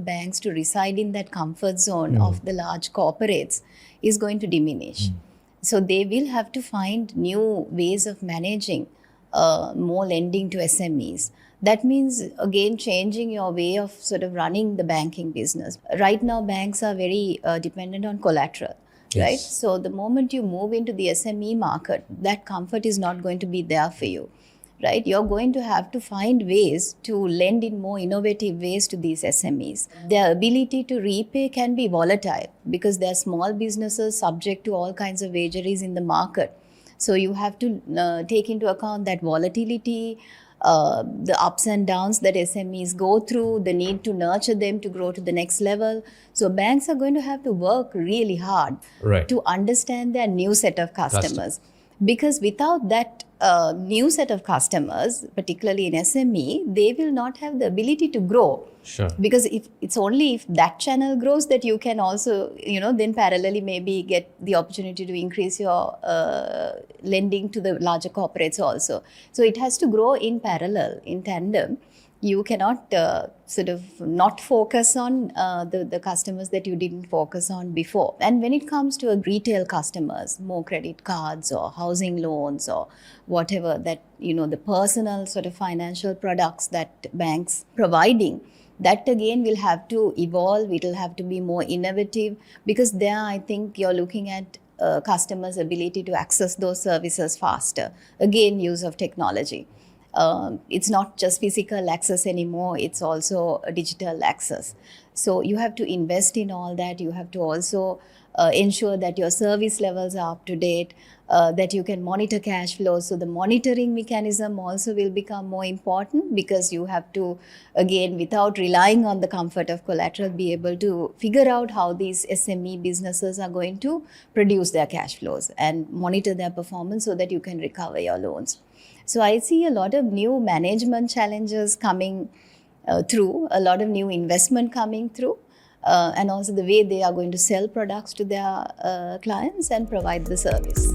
banks to reside in that comfort zone of the large corporates is going to diminish. So they will have to find new ways of managing more lending to SMEs. That means, again, changing your way of sort of running the banking business. Right now, banks are very dependent on collateral, right? So the moment you move into the SME market, that comfort is not going to be there for you, right? You're going to have to find ways to lend in more innovative ways to these SMEs. Their ability to repay can be volatile because they're small businesses subject to all kinds of vagaries in the market. So you have to take into account that volatility, the ups and downs that SMEs go through, the need to nurture them to grow to the next level. So banks are going to have to work really hard to understand their new set of customers. Because without that new set of customers, particularly in SME, they will not have the ability to grow. Sure. Because it's only if that channel grows that you can also, then parallelly maybe get the opportunity to increase your lending to the larger corporates also. So it has to grow in parallel, in tandem. You cannot sort of not focus on the customers that you didn't focus on before. And when it comes to retail customers, more credit cards or housing loans or whatever that, the personal sort of financial products that banks providing, that again will have to evolve. It will have to be more innovative because there I think you're looking at customers' ability to access those services faster. Again, use of technology. It's not just physical access anymore, it's also a digital access. So you have to invest in all that. You have to also ensure that your service levels are up to date, that you can monitor cash flows. So the monitoring mechanism also will become more important because you have to, again, without relying on the comfort of collateral, be able to figure out how these SME businesses are going to produce their cash flows and monitor their performance so that you can recover your loans. So I see a lot of new management challenges coming through, a lot of new investment coming through, and also the way they are going to sell products to their clients and provide the service.